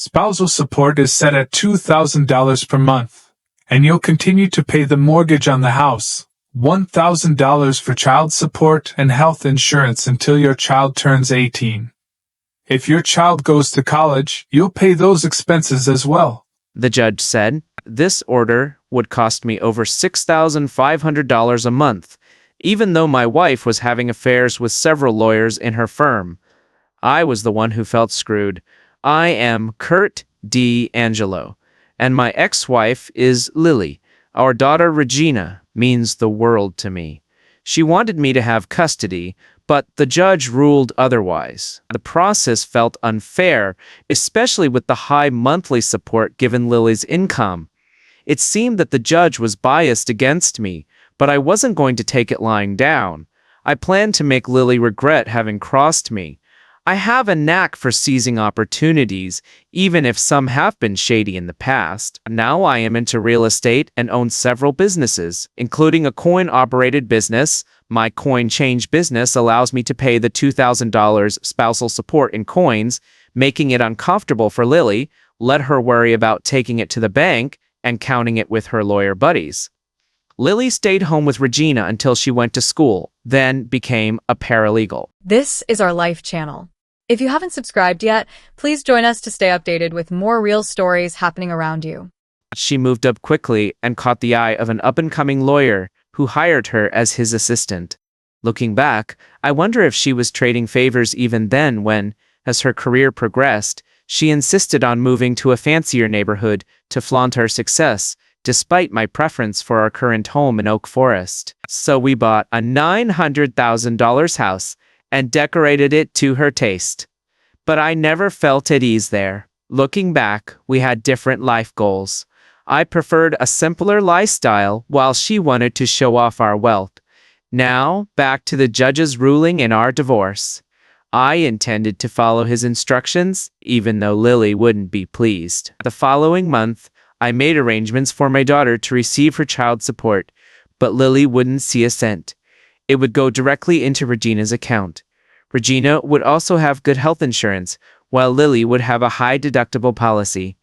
Spousal support is set at $2,000 per month, and you'll continue to pay the mortgage on the house, $1,000 for child support and health insurance until your child turns 18. If your child goes to college, you'll pay those expenses as well. The judge said. This order would cost me over $6,500 a month, even though my wife was having affairs with several lawyers in her firm. I was the one who felt screwed. I am Kurt D. Angelo, and my ex-wife is Lily. Our daughter Regina means the world to me. She wanted me to have custody, but the judge ruled otherwise. The process felt unfair, especially with the high monthly support given Lily's income. It seemed that the judge was biased against me, but I wasn't going to take it lying down. I planned to make Lily regret having crossed me. I have a knack for seizing opportunities, even if some have been shady in the past. Now I am into real estate and own several businesses, including a coin-operated business. My coin change business allows me to pay the $2,000 spousal support in coins, making it uncomfortable for Lily. Let her worry about taking it to the bank and counting it with her lawyer buddies. Lily stayed home with Regina until she went to school, then became a paralegal. This is our Life channel. If you haven't subscribed yet, please join us to stay updated with more real stories happening around you. She moved up quickly and caught the eye of an up-and-coming lawyer who hired her as his assistant. Looking back, I wonder if she was trading favors even then when, as her career progressed, she insisted on moving to a fancier neighborhood to flaunt her success, despite my preference for our current home in Oak Forest. So we bought a $900,000 house and decorated it to her taste. But I never felt at ease there. Looking back, we had different life goals. I preferred a simpler lifestyle while she wanted to show off our wealth. Now, back to the judge's ruling in our divorce. I intended to follow his instructions, even though Lily wouldn't be pleased. The following month, I made arrangements for my daughter to receive her child support, but Lily wouldn't see a cent. It would go directly into Regina's account. Regina would also have good health insurance, while Lily would have a high deductible policy.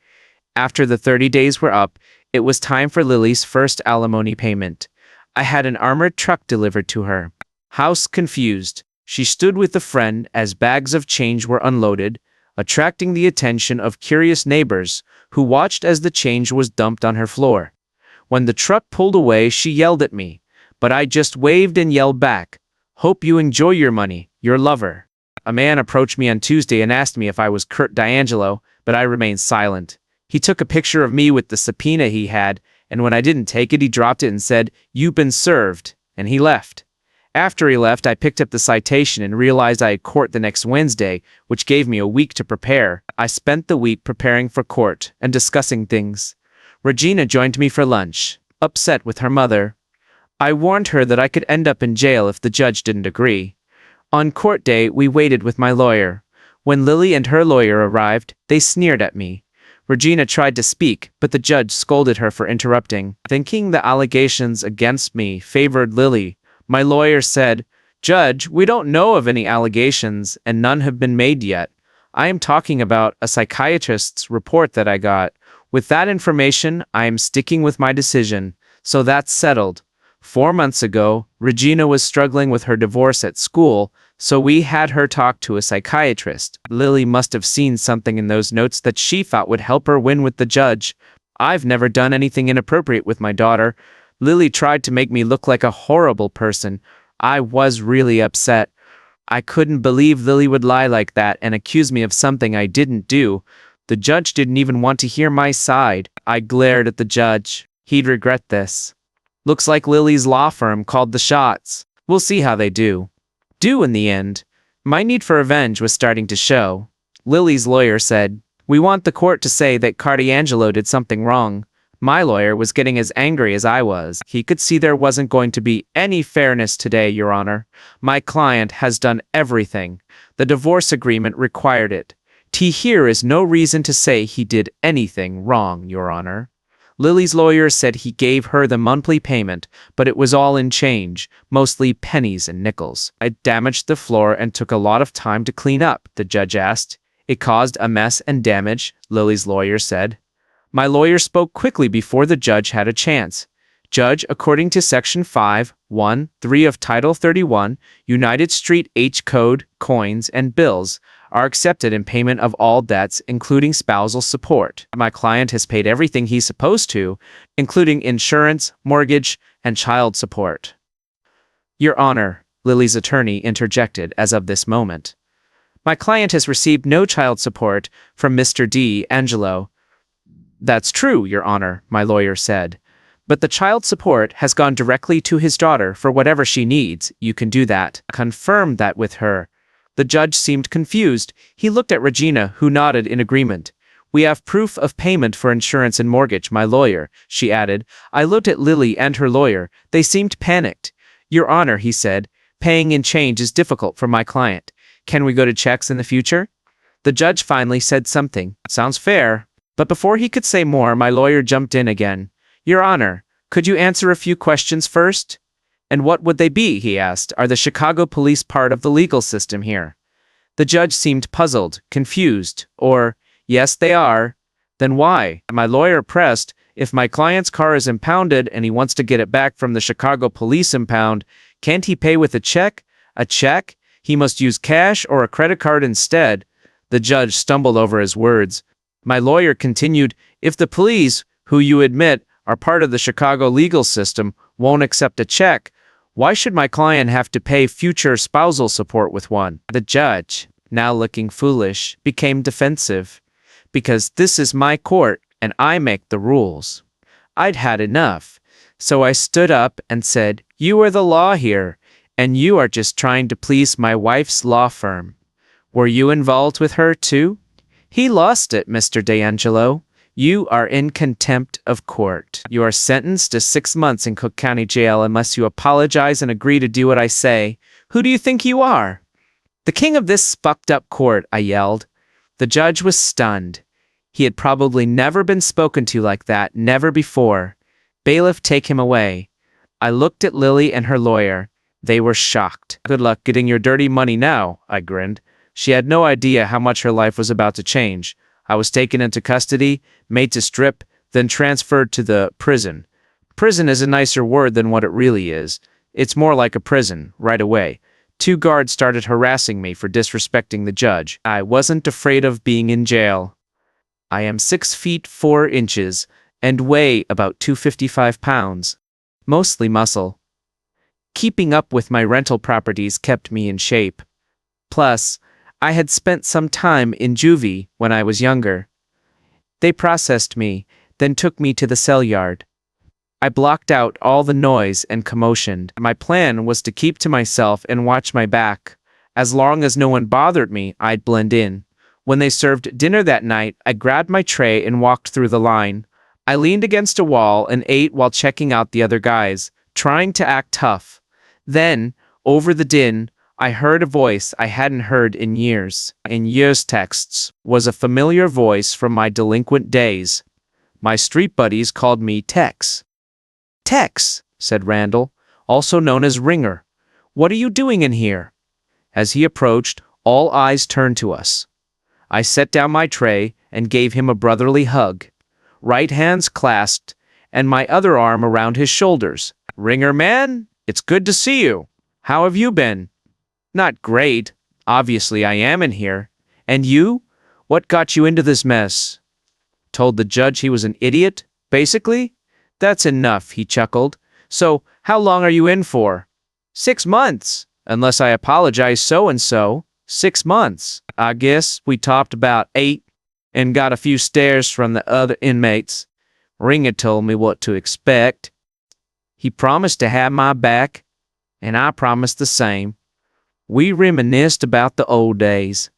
After the 30 days were up, it was time for Lily's first alimony payment. I had an armored truck delivered to her. House confused, she stood with a friend as bags of change were unloaded, attracting the attention of curious neighbors who watched as the change was dumped on her floor. When the truck pulled away, she yelled at me, but I just waved and yelled back, "Hope you enjoy your money, your lover." A man approached me on Tuesday and asked me if I was Kurt D'Angelo, but I remained silent. He took a picture of me with the subpoena he had, and when I didn't take it, he dropped it and said, "You've been served," and he left. After he left, I picked up the citation and realized I had court the next Wednesday, which gave me a week to prepare. I spent the week preparing for court and discussing things. Regina joined me for lunch, upset with her mother. I warned her that I could end up in jail if the judge didn't agree. On court day, we waited with my lawyer. When Lily and her lawyer arrived, they sneered at me. Regina tried to speak, but the judge scolded her for interrupting. Thinking the allegations against me favored Lily, my lawyer said, "Judge, we don't know of any allegations, and none have been made yet. I am talking about a psychiatrist's report that I got. With that information, I am sticking with my decision, so that's settled." 4 months ago, Regina was struggling with her divorce at school, so we had her talk to a psychiatrist. Lily must have seen something in those notes that she thought would help her win with the judge. I've never done anything inappropriate with my daughter. Lily tried to make me look like a horrible person. I was really upset. I couldn't believe Lily would lie like that and accuse me of something I didn't do. The judge didn't even want to hear my side. I glared at the judge. He'd regret this. Looks like Lily's law firm called the shots. We'll see how they do. In the end. My need for revenge was starting to show. Lily's lawyer said, "We want the court to say that Angelo did something wrong." My lawyer was getting as angry as I was. He could see there wasn't going to be any fairness today, Your Honor. My client has done everything. The divorce agreement required it. Here is no reason to say he did anything wrong, Your Honor. Lily's lawyer said he gave her the monthly payment, but it was all in change, mostly pennies and nickels. I damaged the floor and took a lot of time to clean up, the judge asked. It caused a mess and damage, Lily's lawyer said. My lawyer spoke quickly before the judge had a chance. Judge, according to Section 5(1)(3) of Title 31, United Street H Code, coins and bills are accepted in payment of all debts, including spousal support. My client has paid everything he's supposed to, including insurance, mortgage, and child support. Your Honor, Lily's attorney interjected as of this moment. My client has received no child support from Mr. Angelo. That's true, Your Honor, my lawyer said. But the child support has gone directly to his daughter for whatever she needs. You can do that. Confirm that with her. The judge seemed confused. He looked at Regina, who nodded in agreement. We have proof of payment for insurance and mortgage, my lawyer, she added. I looked at Lily and her lawyer. They seemed panicked. Your Honor, he said, paying in change is difficult for my client. Can we go to checks in the future? The judge finally said something. Sounds fair. But before he could say more, my lawyer jumped in again. Your Honor, could you answer a few questions first? And what would they be, he asked. Are the Chicago police part of the legal system here? The judge seemed puzzled, confused, or, yes, they are. Then why? My lawyer pressed, if my client's car is impounded and he wants to get it back from the Chicago police impound, can't he pay with a check? A check? He must use cash or a credit card instead. The judge stumbled over his words. My lawyer continued, if the police, who you admit are part of the Chicago legal system, won't accept a check, why should my client have to pay future spousal support with one? The judge, now looking foolish, became defensive. Because this is my court and I make the rules. I'd had enough. So I stood up and said, you are the law here, and you are just trying to please my wife's law firm. Were you involved with her too? He lost it, Mr. Angelo. You are in contempt of court. You are sentenced to 6 months in Cook County Jail unless you apologize and agree to do what I say. Who do you think you are? The king of this fucked up court, I yelled. The judge was stunned. He had probably never been spoken to like that, never before. Bailiff, take him away. I looked at Lily and her lawyer. They were shocked. Good luck getting your dirty money now, I grinned. She had no idea how much her life was about to change. I was taken into custody, made to strip, then transferred to the prison. Prison is a nicer word than what it really is. It's more like a prison, right away. 2 guards started harassing me for disrespecting the judge. I wasn't afraid of being in jail. I am 6 feet 4 inches and weigh about 255 pounds, mostly muscle. Keeping up with my rental properties kept me in shape. Plus, I had spent some time in juvie when I was younger. They processed me, then took me to the cell yard. I blocked out all the noise and commotion. My plan was to keep to myself and watch my back. As long as no one bothered me, I'd blend in. When they served dinner that night, I grabbed my tray and walked through the line. I leaned against a wall and ate while checking out the other guys, trying to act tough. Then, over the din, I heard a voice I hadn't heard in years. In years' texts was a familiar voice from my delinquent days. My street buddies called me Tex. Tex, said Randall, also known as Ringer. What are you doing in here? As he approached, all eyes turned to us. I set down my tray and gave him a brotherly hug, right hands clasped, and my other arm around his shoulders. Ringer man, it's good to see you. How have you been? Not great. Obviously I am in here. And you? What got you into this mess? Told the judge he was an idiot, basically? That's enough, he chuckled. So, how long are you in for? 6 months. Unless I apologize so-and-so. 6 months. I guess we topped about 8 and got a few stares from the other inmates. Ringer told me what to expect. He promised to have my back, and I promised the same. We reminisced about the old days.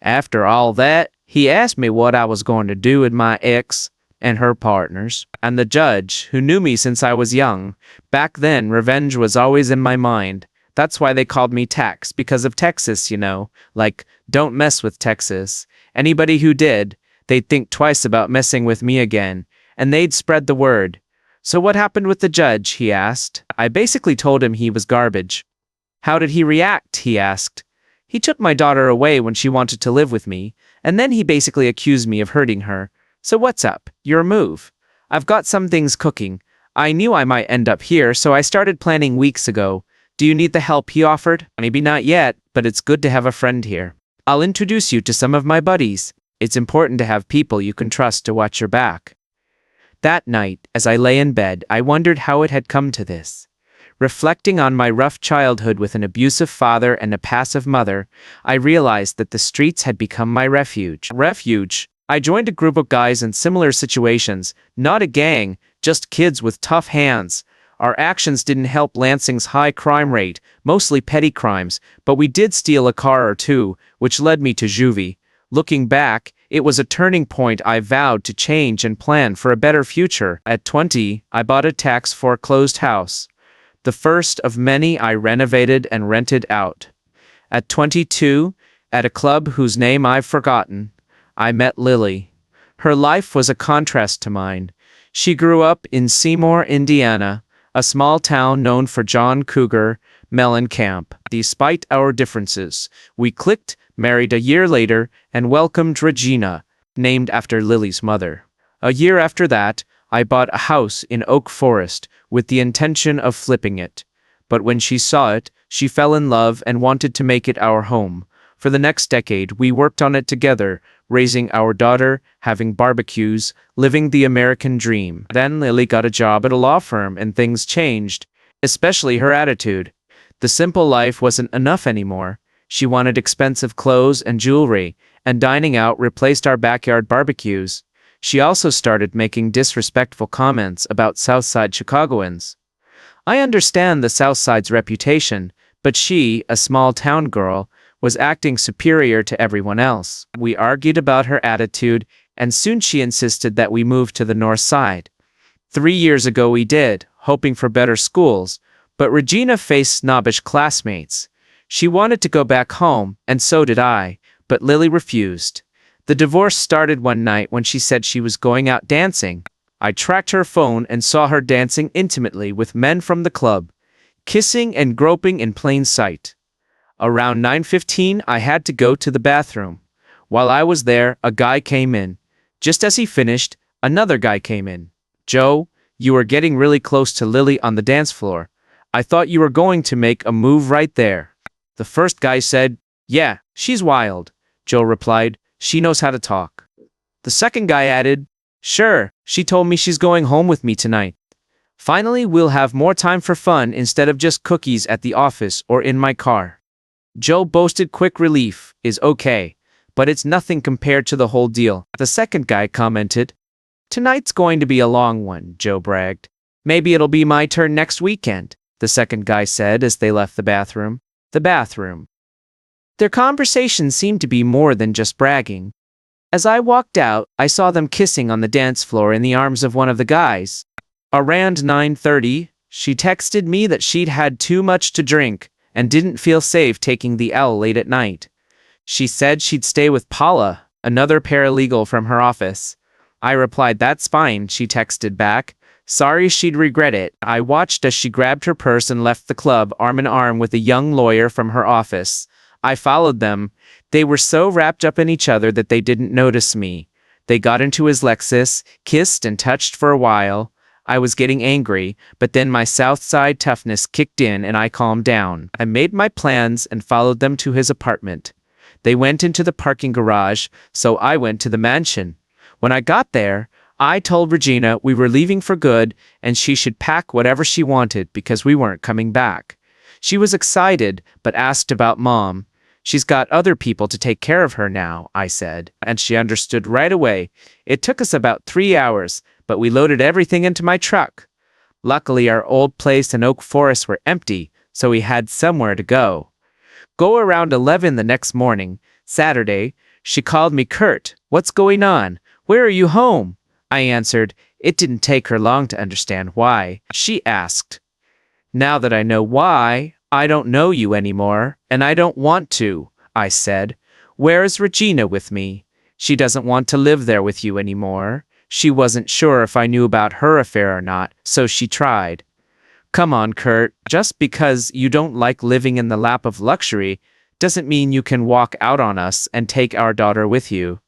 After all that, he asked me what I was going to do with my ex and her partners. And the judge, who knew me since I was young, back then revenge was always in my mind. That's why they called me Tex, because of Texas, you know. Like, don't mess with Texas. Anybody who did, they'd think twice about messing with me again, and they'd spread the word. So what happened with the judge, he asked. I basically told him he was garbage. How did he react, he asked. He took my daughter away when she wanted to live with me, And then he basically accused me of hurting her. So what's up? Your move. I've got some things cooking. I knew I might end up here, so I started planning weeks ago. Do you need the help he offered? Maybe not yet, but it's good to have a friend here. I'll introduce you to some of my buddies. It's important to have people you can trust to watch your back. That night, as I lay in bed, I wondered how it had come to this. Reflecting on my rough childhood with an abusive father and a passive mother, I realized that the streets had become my refuge. I joined a group of guys in similar situations, not a gang, just kids with tough hands. Our actions didn't help Lansing's high crime rate, mostly petty crimes, but we did steal a car or two, which led me to juvie. Looking back, it was a turning point. I vowed to change and plan for a better future. At 20, I bought a tax-foreclosed house. The first of many I renovated and rented out. At 22, at a club whose name I've forgotten, I met Lily. Her life was a contrast to mine. She grew up in Seymour, Indiana, a small town known for John Cougar Mellencamp. Despite our differences, we clicked, married a year later, and welcomed Regina, named after Lily's mother. A year after that, I bought a house in Oak Forest with the intention of flipping it. But when she saw it, she fell in love and wanted to make it our home. For the next decade, we worked on it together, raising our daughter, having barbecues, living the American dream. Then Lily got a job at a law firm and things changed, especially her attitude. The simple life wasn't enough anymore. She wanted expensive clothes and jewelry, and dining out replaced our backyard barbecues. She also started making disrespectful comments about Southside Chicagoans. I understand the Southside's reputation, but she, a small town girl, was acting superior to everyone else. We argued about her attitude, and soon she insisted that we move to the north side. 3 years ago we did, hoping for better schools, but Regina faced snobbish classmates. She wanted to go back home, and so did I, but Lily refused. The divorce started one night when she said she was going out dancing. I tracked her phone and saw her dancing intimately with men from the club, kissing and groping in plain sight. Around 9:15, I had to go to the bathroom. While I was there, a guy came in. Just as he finished, another guy came in. "Joe, you are getting really close to Lily on the dance floor. I thought you were going to make a move right there." The first guy said, "Yeah, she's wild." Joe replied, "She knows how to talk." The second guy added, "Sure, she told me she's going home with me tonight. Finally, we'll have more time for fun instead of just cookies at the office or in my car." Joe boasted quick relief is okay, but it's nothing compared to the whole deal. The second guy commented, "Tonight's going to be a long one," Joe bragged. "Maybe it'll be my turn next weekend," the second guy said as they left the bathroom. Their conversation seemed to be more than just bragging. As I walked out, I saw them kissing on the dance floor in the arms of one of the guys. Around 9:30, she texted me that she'd had too much to drink and didn't feel safe taking the L late at night. She said she'd stay with Paula, another paralegal from her office. I replied, "That's fine," she texted back. Sorry she'd regret it. I watched as she grabbed her purse and left the club arm in arm with a young lawyer from her office. I followed them. They were so wrapped up in each other that they didn't notice me. They got into his Lexus, kissed and touched for a while. I was getting angry, but then my South Side toughness kicked in and I calmed down. I made my plans and followed them to his apartment. They went into the parking garage, so I went to the mansion. When I got there, I told Regina we were leaving for good and she should pack whatever she wanted because we weren't coming back. She was excited, but asked about Mom. "She's got other people to take care of her now," I said, and she understood right away. It took us about 3 hours, but we loaded everything into my truck. Luckily, our old place and Oak Forest were empty, so we had somewhere to go. Around 11 the next morning, Saturday, she called me, "Kurt, what's going on? Where are you home?" I answered. It didn't take her long to understand why. She asked, "Now that I know why, I don't know you anymore, and I don't want to," I said. "Where is Regina with me? She doesn't want to live there with you anymore." She wasn't sure if I knew about her affair or not, so she tried. "Come on, Kurt, just because you don't like living in the lap of luxury doesn't mean you can walk out on us and take our daughter with you.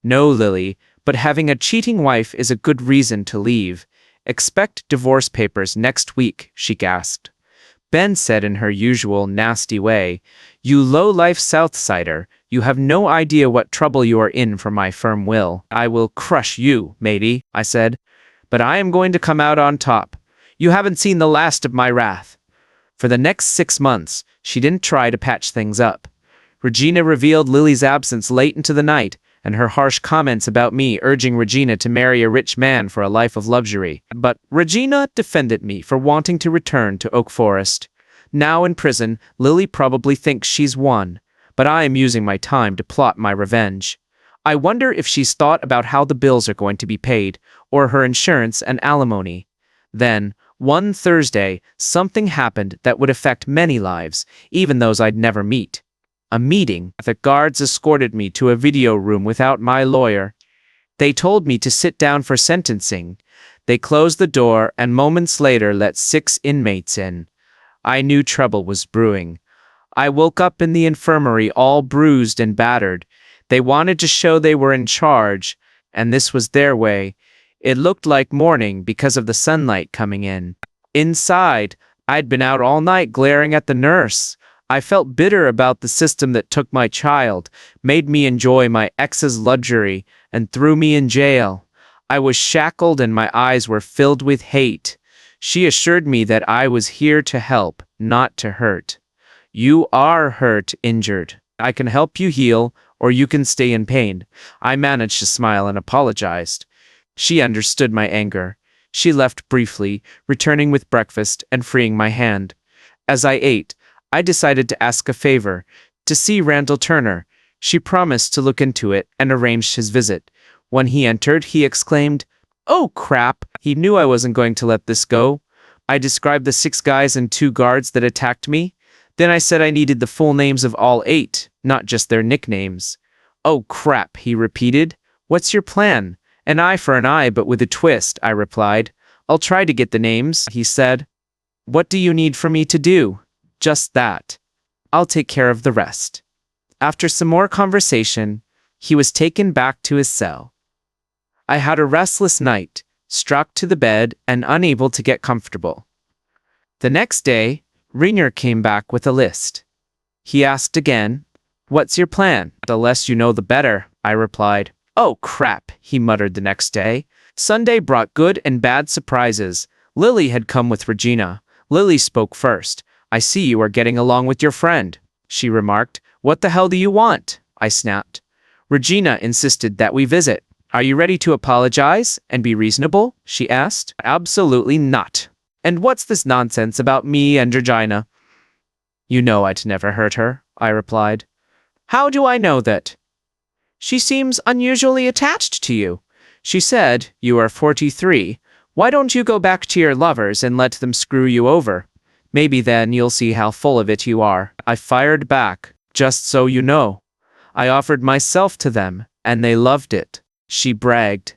No, Lily, but having a cheating wife is a good reason to leave. Expect divorce papers next week, she gasped. Ben said in her usual nasty way, "You low-life Southsider, you have no idea what trouble you are in for my firm will." "I will crush you, matey," I said, "but I am going to come out on top. You haven't seen the last of my wrath." For the next 6 months, she didn't try to patch things up. Regina revealed Lily's absence late into the night, and her harsh comments about me urging Regina to marry a rich man for a life of luxury. But Regina defended me for wanting to return to Oak Forest. Now in prison, Lily probably thinks she's won, but I am using my time to plot my revenge. I wonder if she's thought about how the bills are going to be paid, or her insurance and alimony. Then, one Thursday, something happened that would affect many lives, even those I'd never meet. A meeting. The guards escorted me to a video room without my lawyer. They told me to sit down for sentencing. They closed the door and moments later let 6 inmates in. I knew trouble was brewing. I woke up in the infirmary all bruised and battered. They wanted to show they were in charge, and this was their way. It looked like morning because of the sunlight coming in. Inside, I'd been out all night glaring at the nurse. I felt bitter about the system that took my child, made me enjoy my ex's luxury, and threw me in jail. I was shackled and my eyes were filled with hate. She assured me that I was here to help, not to hurt. "You are hurt, injured. I can help you heal, or you can stay in pain." I managed to smile and apologized. She understood my anger. She left briefly, returning with breakfast and freeing my hand. As I ate, I decided to ask a favor, to see Randall Turner. She promised to look into it and arranged his visit. When he entered, he exclaimed, "Oh crap!" He knew I wasn't going to let this go. I described the 6 guys and 2 guards that attacked me. Then I said I needed the full names of all 8, not just their nicknames. "Oh crap," he repeated. "What's your plan?" "An eye for an eye, but with a twist," I replied. "I'll try to get the names," he said. "What do you need for me to do?" "Just that. I'll take care of the rest." After some more conversation, he was taken back to his cell. I had a restless night, strapped to the bed and unable to get comfortable. The next day, Ringer came back with a list. He asked again, "What's your plan?" "The less you know, the better," I replied. "Oh crap," he muttered the next day. Sunday brought good and bad surprises. Lily had come with Regina. Lily spoke first. "I see you are getting along with your friend," she remarked. "What the hell do you want?" I snapped. Regina insisted that we visit. "Are you ready to apologize and be reasonable?" she asked. "Absolutely not. And what's this nonsense about me and Regina?" "You know I'd never hurt her," I replied. "How do I know that?" "She seems unusually attached to you. She said, you are 43. Why don't you go back to your lovers and let them screw you over? Maybe then you'll see how full of it you are." I fired back, "Just so you know, I offered myself to them, and they loved it." She bragged.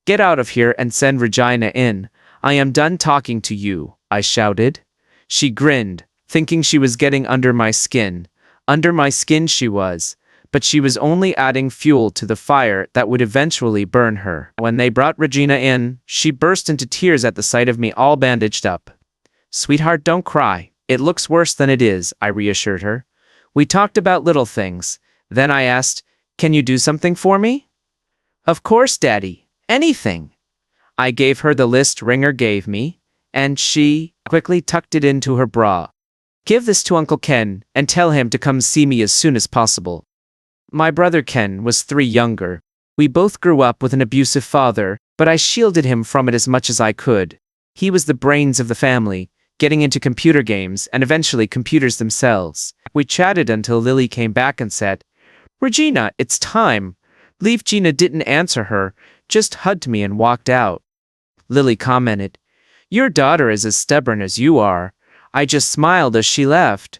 "Get out of here and send Regina in. I am done talking to you," I shouted. She grinned, thinking she was getting under my skin. Under my skin she was, but she was only adding fuel to the fire that would eventually burn her. When they brought Regina in, she burst into tears at the sight of me all bandaged up. "Sweetheart, don't cry. It looks worse than it is," I reassured her. We talked about little things. Then I asked, "Can you do something for me?" "Of course, Daddy. Anything." I gave her the list Ringer gave me, and she quickly tucked it into her bra. "Give this to Uncle Ken and tell him to come see me as soon as possible." My brother Ken was 3 younger. We both grew up with an abusive father, but I shielded him from it as much as I could. He was the brains of the family, getting into computer games and eventually computers themselves. We chatted until Lily came back and said, "Regina, it's time." Gina didn't answer her, just hugged me and walked out. Lily commented, "Your daughter is as stubborn as you are." I just smiled as she left.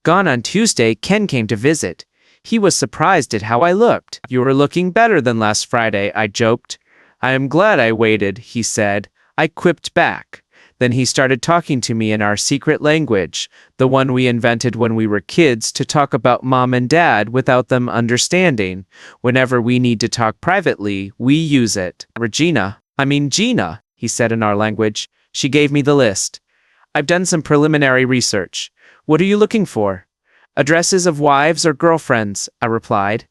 Gone on Tuesday, Ken came to visit. He was surprised at how I looked. "You were looking better than last Friday," I joked. "I am glad I waited," he said. I quipped back. Then he started talking to me in our secret language, the one we invented when we were kids to talk about mom and dad without them understanding. Whenever we need to talk privately, we use it. Gina, he said in our language. She gave me the list. I've done some preliminary research. What are you looking for? Addresses of wives or girlfriends, I replied.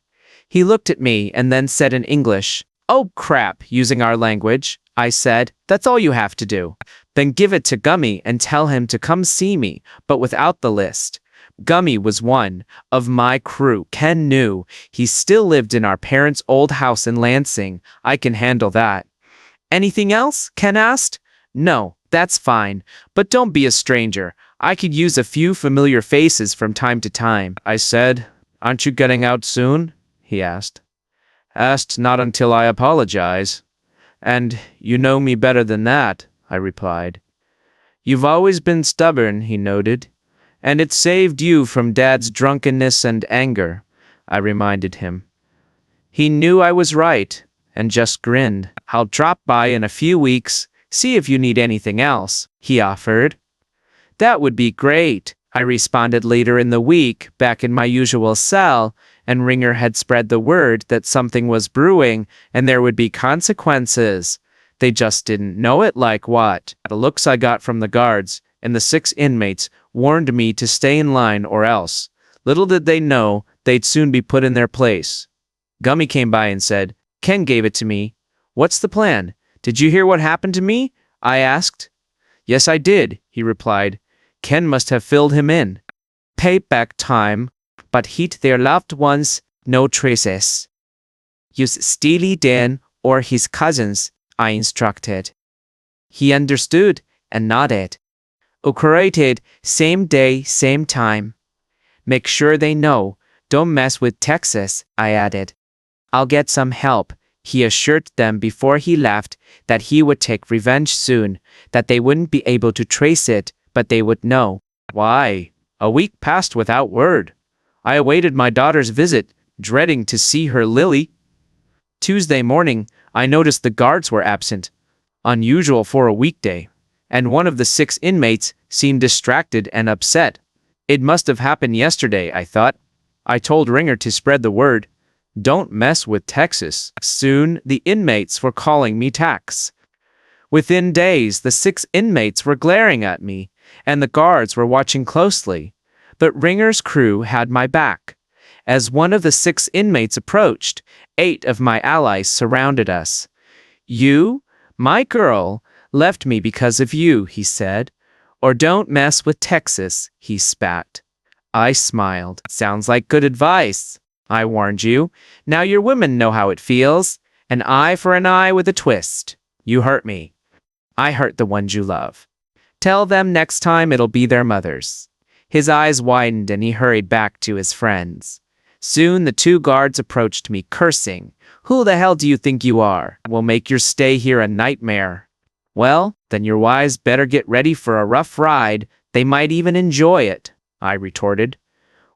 He looked at me and then said in English, "Oh crap," using our language. I said, "That's all you have to do. Then give it to Gummy and tell him to come see me, but without the list." Gummy was one of my crew. Ken knew. He still lived in our parents' old house in Lansing. I can handle that. Anything else? Ken asked. No, that's fine, but don't be a stranger. I could use a few familiar faces from time to time. I said, "Aren't you getting out soon?" he asked. Asked not until I apologize. And you know me better than that, I replied. You've always been stubborn, he noted. And it saved you from Dad's drunkenness and anger, I reminded him. He knew I was right, and just grinned. I'll drop by in a few weeks, see if you need anything else, he offered. That would be great, I responded later in the week, back in my usual cell, and Ringer had spread the word that something was brewing and there would be consequences. They just didn't know it like what. The looks I got from the guards and the 6 inmates warned me to stay in line or else. Little did they know they'd soon be put in their place. Gummy came by and said, Ken gave it to me. What's the plan? Did you hear what happened to me? I asked. Yes, I did, he replied. Ken must have filled him in. Payback time, but hit their loved ones, no traces. Use Steely Dan or his cousins, I instructed. He understood and nodded. Operated same day, same time. Make sure they know. Don't mess with Texas, I added. I'll get some help. He assured them before he left that he would take revenge soon, that they wouldn't be able to trace it, but they would know. Why? A week passed without word. I awaited my daughter's visit, dreading to see her Lily. Tuesday morning, I noticed the guards were absent, unusual for a weekday, and one of the 6 inmates seemed distracted and upset. It must have happened yesterday, I thought. I told Ringer to spread the word. Don't mess with Texas. Soon, the inmates were calling me Tax. Within days, the 6 inmates were glaring at me, and the guards were watching closely. But Ringer's crew had my back. As one of the 6 inmates approached, 8 of my allies surrounded us. You, my girl, left me because of you, he said. Or don't mess with Texas, he spat. I smiled. Sounds like good advice. I warned you. Now your women know how it feels. An eye for an eye with a twist. You hurt me. I hurt the ones you love. Tell them next time it'll be their mothers. His eyes widened and he hurried back to his friends. Soon the 2 guards approached me, cursing. Who the hell do you think you are? We'll make your stay here a nightmare. Well, then your wives better get ready for a rough ride. They might even enjoy it, I retorted.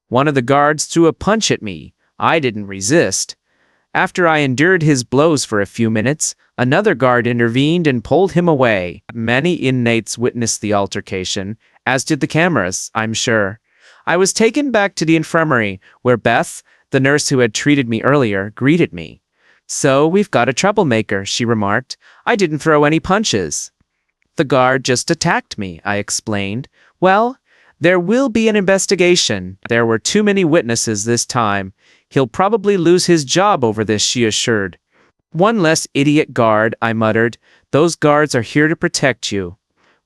One of the guards threw a punch at me. I didn't resist. After I endured his blows for a few minutes, another guard intervened and pulled him away. Many inmates witnessed the altercation, as did the cameras, I'm sure. I was taken back to the infirmary, where Beth, the nurse who had treated me earlier, greeted me. So we've got a troublemaker, she remarked. I didn't throw any punches. The guard just attacked me, I explained. Well, there will be an investigation. There were too many witnesses this time. He'll probably lose his job over this, she assured. One less idiot guard, I muttered. Those guards are here to protect you.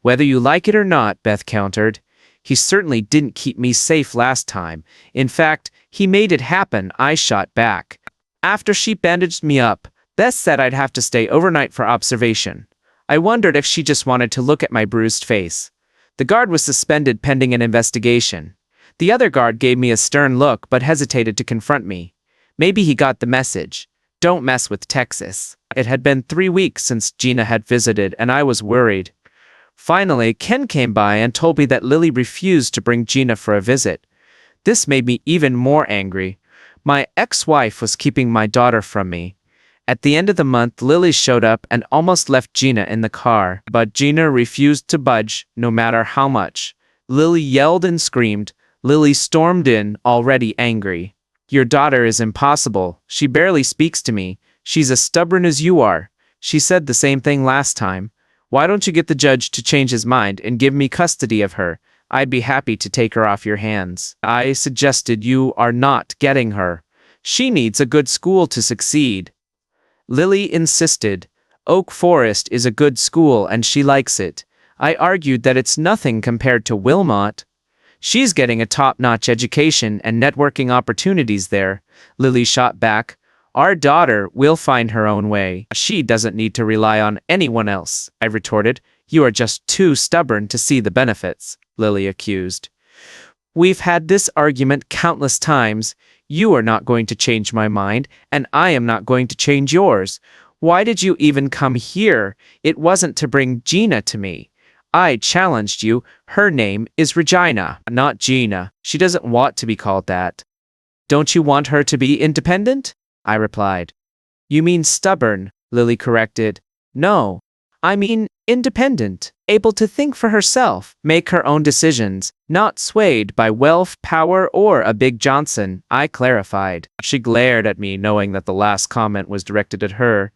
Whether you like it or not, Beth countered. He certainly didn't keep me safe last time. In fact, he made it happen, I shot back. After she bandaged me up, Beth said I'd have to stay overnight for observation. I wondered if she just wanted to look at my bruised face. The guard was suspended pending an investigation. The other guard gave me a stern look but hesitated to confront me. Maybe he got the message. Don't mess with Texas. It had been 3 weeks since Gina had visited and I was worried. Finally, Ken came by and told me that Lily refused to bring Gina for a visit. This made me even more angry. My ex-wife was keeping my daughter from me. At the end of the month, Lily showed up and almost left Gina in the car, but Gina refused to budge, no matter how much. Lily yelled and screamed. Lily stormed in, already angry. Your daughter is impossible. She barely speaks to me. She's as stubborn as you are. She said the same thing last time. Why don't you get the judge to change his mind and give me custody of her? I'd be happy to take her off your hands. I suggested you are not getting her. She needs a good school to succeed. Lily insisted. Oak Forest is a good school and she likes it. I argued that it's nothing compared to Wilmot. She's getting a top-notch education and networking opportunities there. Lily shot back. Our daughter will find her own way. She doesn't need to rely on anyone else, I retorted. You are just too stubborn to see the benefits, Lily accused. We've had this argument countless times. You are not going to change my mind, and I am not going to change yours. Why did you even come here? It wasn't to bring Gina to me. I challenged you. Her name is Regina, not Gina. She doesn't want to be called that. Don't you want her to be independent? I replied. You mean stubborn, Lily corrected. No, I mean independent, able to think for herself, make her own decisions, not swayed by wealth, power, or a Big Johnson, I clarified. She glared at me, knowing that the last comment was directed at her.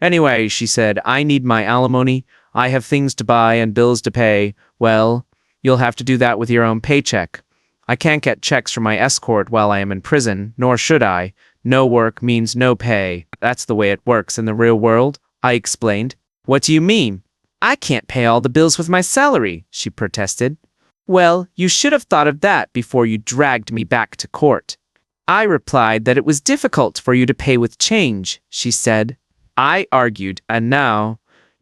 Anyway, she said, I need my alimony. I have things to buy and bills to pay. Well, you'll have to do that with your own paycheck. I can't get checks from my escort while I am in prison, nor should I. No work means no pay. That's the way it works in the real world, I explained. What do you mean? I can't pay all the bills with my salary, she protested. Well, you should have thought of that before you dragged me back to court. I replied that it was difficult for you to pay with change, she said. I argued, and now,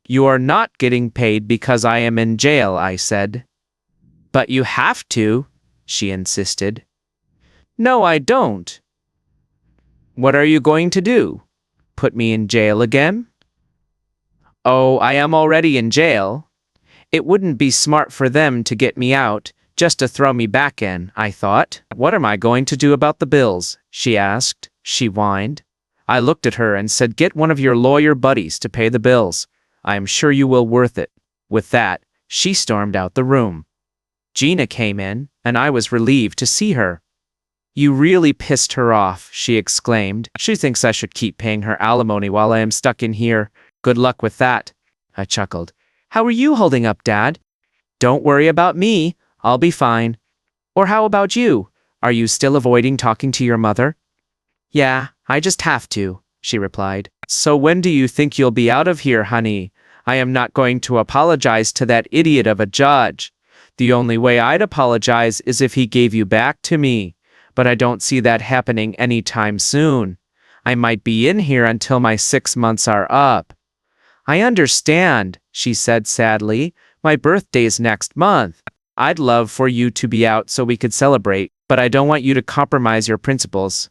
you are not getting paid because I am in jail, I said. But you have to, she insisted. No, I don't. What are you going to do? Put me in jail again? Oh, I am already in jail. It wouldn't be smart for them to get me out, just to throw me back in, I thought. What am I going to do about the bills? She asked. She whined. I looked at her and said, get one of your lawyer buddies to pay the bills. I am sure you will worth it. With that, she stormed out the room. Gina came in, and I was relieved to see her. You really pissed her off, she exclaimed. She thinks I should keep paying her alimony while I am stuck in here. Good luck with that, I chuckled. How are you holding up, Dad? Don't worry about me. I'll be fine. Or how about you? Are you still avoiding talking to your mother? Yeah, I just have to, she replied. So when do you think you'll be out of here, honey? I am not going to apologize to that idiot of a judge. The only way I'd apologize is if he gave you back to me. But I don't see that happening anytime soon. I might be in here until my 6 months are up. I understand, she said sadly. My birthday's next month. I'd love for you to be out so we could celebrate, but I don't want you to compromise your principles.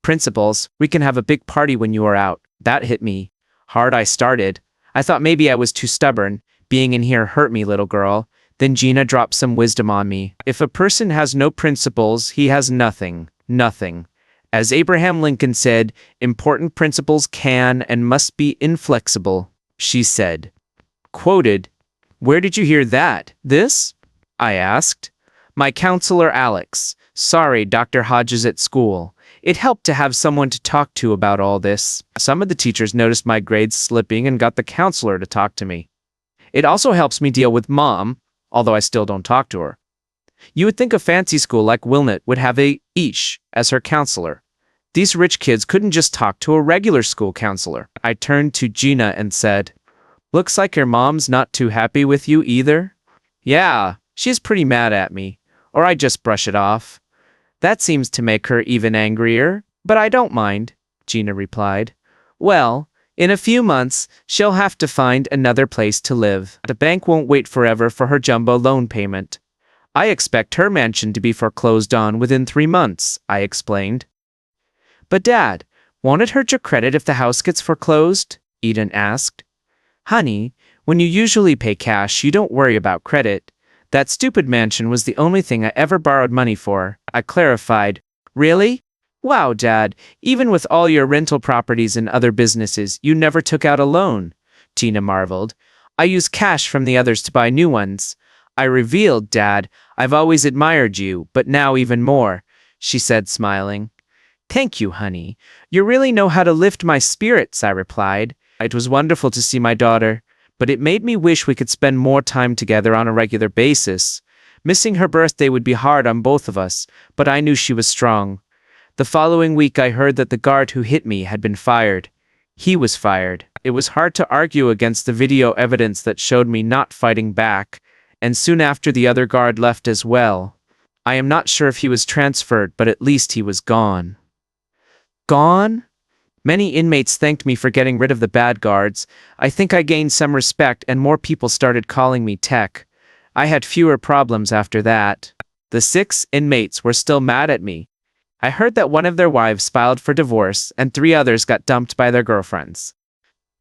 Principles? We can have a big party when you are out. That hit me. Hard I started. I thought maybe I was too stubborn. Being in here hurt me, little girl. Then Gina dropped some wisdom on me. If a person has no principles, he has nothing. Nothing. As Abraham Lincoln said, important principles can and must be inflexible, she said. Quoted, Where did you hear that? This? I asked. My counselor, Alex. Sorry, Dr. Hodges at school. It helped to have someone to talk to about all this. Some of the teachers noticed my grades slipping and got the counselor to talk to me. It also helps me deal with Mom, although I still don't talk to her. You would think a fancy school like Wilmot would have a Ish as her counselor. These rich kids couldn't just talk to a regular school counselor. I turned to Gina and said, Looks like your mom's not too happy with you either. Yeah, she's pretty mad at me, or I just brush it off. That seems to make her even angrier, but I don't mind, Gina replied. Well, in a few months, she'll have to find another place to live. The bank won't wait forever for her jumbo loan payment. I expect her mansion to be foreclosed on within 3 months, I explained. But Dad, won't it hurt your credit if the house gets foreclosed? Eden asked. Honey, when you usually pay cash, you don't worry about credit. That stupid mansion was the only thing I ever borrowed money for, I clarified. Really? Wow, Dad, even with all your rental properties and other businesses, you never took out a loan. Tina marveled. I used cash from the others to buy new ones. I revealed, Dad, I've always admired you, but now even more, she said, smiling. Thank you, honey. You really know how to lift my spirits, I replied. It was wonderful to see my daughter, but it made me wish we could spend more time together on a regular basis. Missing her birthday would be hard on both of us, but I knew she was strong. The following week I heard that the guard who hit me had been fired. He was fired. It was hard to argue against the video evidence that showed me not fighting back, and soon after the other guard left as well. I am not sure if he was transferred, but at least he was gone. Gone? Many inmates thanked me for getting rid of the bad guards. I think I gained some respect and more people started calling me Tech. I had fewer problems after that. The 6 inmates were still mad at me. I heard that one of their wives filed for divorce and 3 others got dumped by their girlfriends.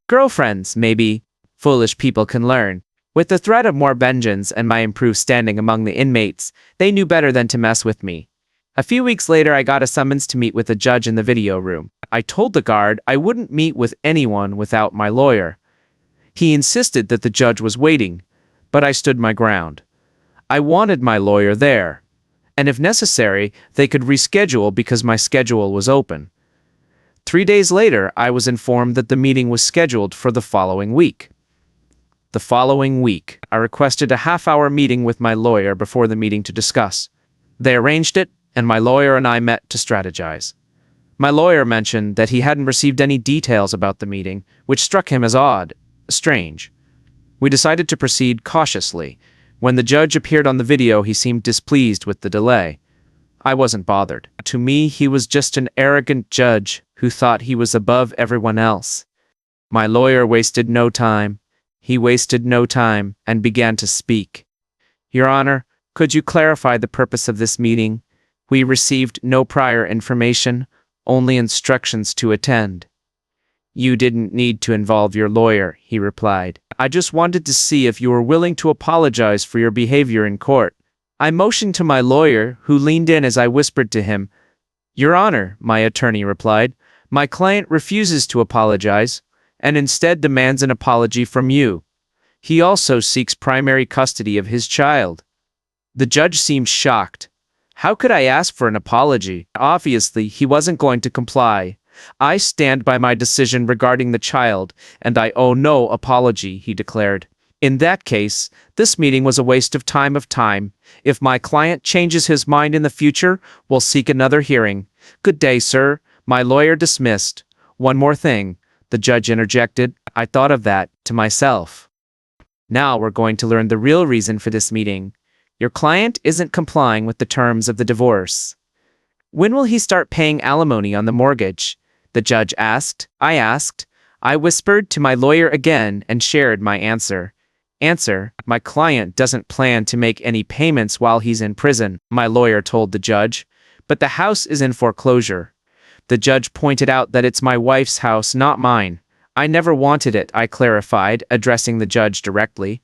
Girlfriends, maybe. Foolish people can learn. With the threat of more vengeance and my improved standing among the inmates, they knew better than to mess with me. A few weeks later, I got a summons to meet with the judge in the video room. I told the guard I wouldn't meet with anyone without my lawyer. He insisted that the judge was waiting, but I stood my ground. I wanted my lawyer there, and if necessary, they could reschedule because my schedule was open. 3 days later, I was informed that the meeting was scheduled for the following week. The following week, I requested a half-hour meeting with my lawyer before the meeting to discuss. They arranged it, and my lawyer and I met to strategize. My lawyer mentioned that he hadn't received any details about the meeting, which struck him as odd, strange. We decided to proceed cautiously. When the judge appeared on the video, he seemed displeased with the delay. I wasn't bothered. To me, he was just an arrogant judge who thought he was above everyone else. My lawyer wasted no time. He wasted no time and began to speak. Your Honor, could you clarify the purpose of this meeting? We received no prior information, only instructions to attend. You didn't need to involve your lawyer, he replied. I just wanted to see if you were willing to apologize for your behavior in court. I motioned to my lawyer, who leaned in as I whispered to him. Your Honor, my attorney replied, my client refuses to apologize, and instead demands an apology from you. He also seeks primary custody of his child. The judge seemed shocked. How could I ask for an apology? Obviously, he wasn't going to comply. I stand by my decision regarding the child, and I owe no apology, he declared. In that case, this meeting was a waste of time. If my client changes his mind in the future, we'll seek another hearing. Good day, sir. My lawyer dismissed. One more thing, the judge interjected. I thought of that, to myself. Now we're going to learn the real reason for this meeting. Your client isn't complying with the terms of the divorce. When will he start paying alimony on the mortgage? The judge asked. I whispered to my lawyer again and shared my answer. My client doesn't plan to make any payments while he's in prison, my lawyer told the judge. But the house is in foreclosure. The judge pointed out that it's my wife's house, not mine. I never wanted it, I clarified, addressing the judge directly.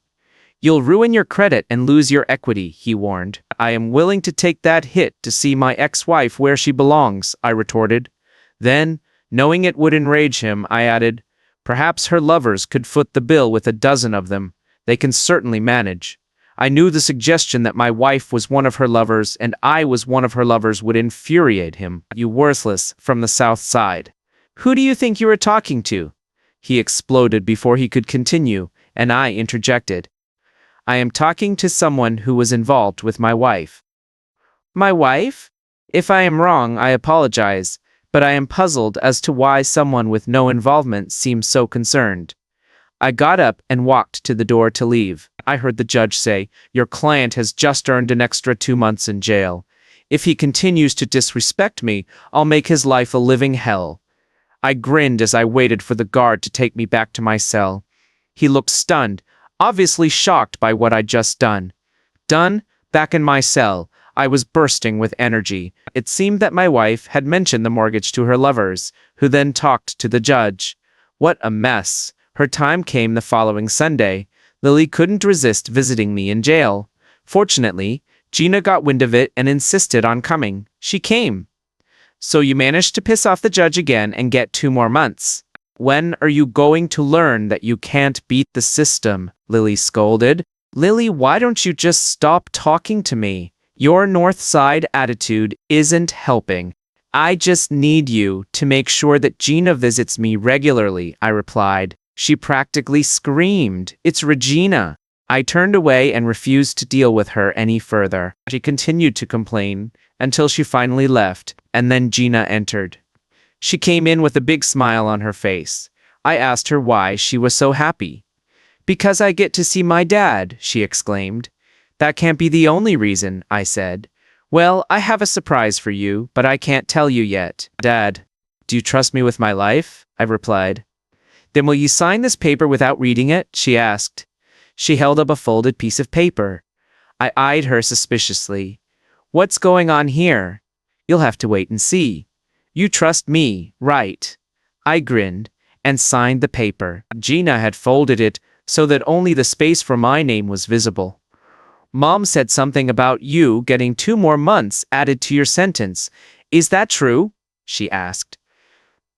You'll ruin your credit and lose your equity, he warned. I am willing to take that hit to see my ex-wife where she belongs, I retorted. Then, knowing it would enrage him, I added, perhaps her lovers could foot the bill with a dozen of them. They can certainly manage. I knew the suggestion that my wife was one of her lovers and I was one of her lovers would infuriate him. You worthless from the South Side. Who do you think you were talking to? He exploded before he could continue, and I interjected. I am talking to someone who was involved with my wife. My wife? If I am wrong, I apologize, but I am puzzled as to why someone with no involvement seems so concerned. I got up and walked to the door to leave. I heard the judge say, your client has just earned an extra 2 months in jail. If he continues to disrespect me, I'll make his life a living hell. I grinned as I waited for the guard to take me back to my cell. He looked stunned, obviously shocked by what I'd just done. Back in my cell, I was bursting with energy. It seemed that my wife had mentioned the mortgage to her lovers, who then talked to the judge. What a mess. Her time came the following Sunday. Lily couldn't resist visiting me in jail. Fortunately, Gina got wind of it and insisted on coming. She came. So you managed to piss off the judge again and get 2 more months. When are you going to learn that you can't beat the system? Lily scolded. Lily, why don't you just stop talking to me? Your North Side attitude isn't helping. I just need you to make sure that Gina visits me regularly, I replied. She practically screamed. It's Regina. I turned away and refused to deal with her any further. She continued to complain until she finally left, and then Gina entered. She came in with a big smile on her face. I asked her why she was so happy. Because I get to see my dad, she exclaimed. That can't be the only reason, I said. Well, I have a surprise for you, but I can't tell you yet. Dad, do you trust me with my life? I replied. Then will you sign this paper without reading it? She asked. She held up a folded piece of paper. I eyed her suspiciously. What's going on here? You'll have to wait and see. You trust me, right? I grinned and signed the paper. Gina had folded it so that only the space for my name was visible. Mom said something about you getting 2 more months added to your sentence. Is that true? She asked.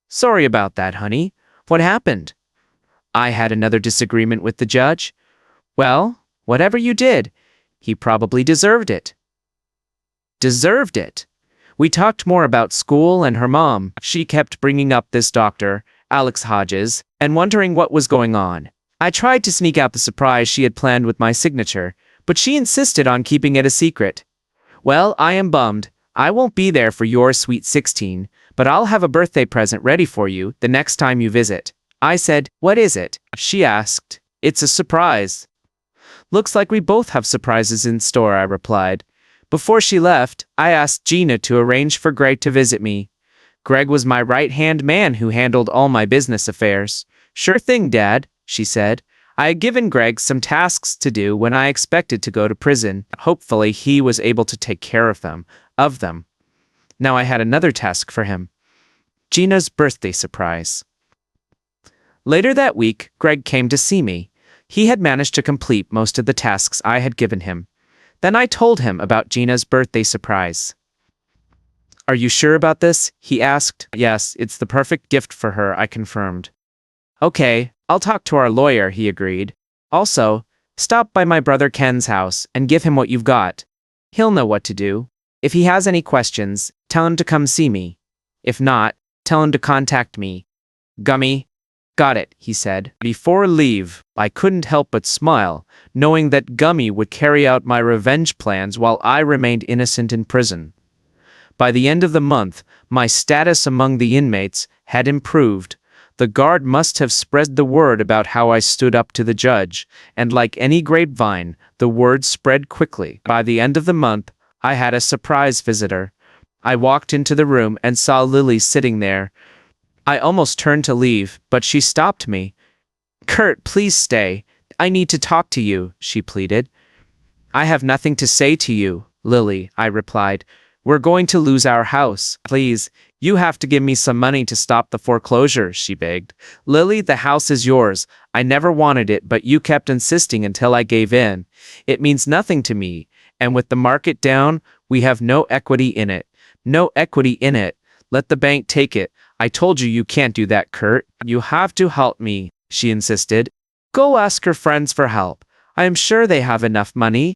Sorry about that, honey. What happened? I had another disagreement with the judge. Well, whatever you did, he probably deserved it. Deserved it? We talked more about school and her mom. She kept bringing up this doctor, Alex Hodges, and wondering what was going on. I tried to sneak out the surprise she had planned with my signature, but she insisted on keeping it a secret. Well, I am bummed. I won't be there for your sweet 16, but I'll have a birthday present ready for you the next time you visit. I said, what is it? She asked. It's a surprise. Looks like we both have surprises in store, I replied. Before she left, I asked Gina to arrange for Greg to visit me. Greg was my right-hand man who handled all my business affairs. Sure thing, Dad, she said. I had given Greg some tasks to do when I expected to go to prison. Hopefully he was able to take care of them. Now I had another task for him. Gina's birthday surprise. Later that week, Greg came to see me. He had managed to complete most of the tasks I had given him. Then I told him about Gina's birthday surprise. Are you sure about this? He asked. Yes, it's the perfect gift for her, I confirmed. Okay, I'll talk to our lawyer, he agreed. Also, stop by my brother Ken's house and give him what you've got. He'll know what to do. If he has any questions, tell him to come see me. If not, tell him to contact me. Gummy. Got it, he said. Before leave, I couldn't help but smile, knowing that Gummy would carry out my revenge plans while I remained innocent in prison. By the end of the month, my status among the inmates had improved. The guard must have spread the word about how I stood up to the judge, and like any grapevine, the word spread quickly. By the end of the month, I had a surprise visitor. I walked into the room and saw Lily sitting there. I almost turned to leave, but she stopped me. Kurt, please stay. I need to talk to you, she pleaded. I have nothing to say to you, Lily, I replied. We're going to lose our house. Please, you have to give me some money to stop the foreclosure, she begged. Lily, the house is yours. I never wanted it, but you kept insisting until I gave in. It means nothing to me, and with the market down, we have no equity in it. No equity in it. Let the bank take it. I told you can't do that, Kurt. You have to help me, she insisted. Go ask her friends for help. I am sure they have enough money.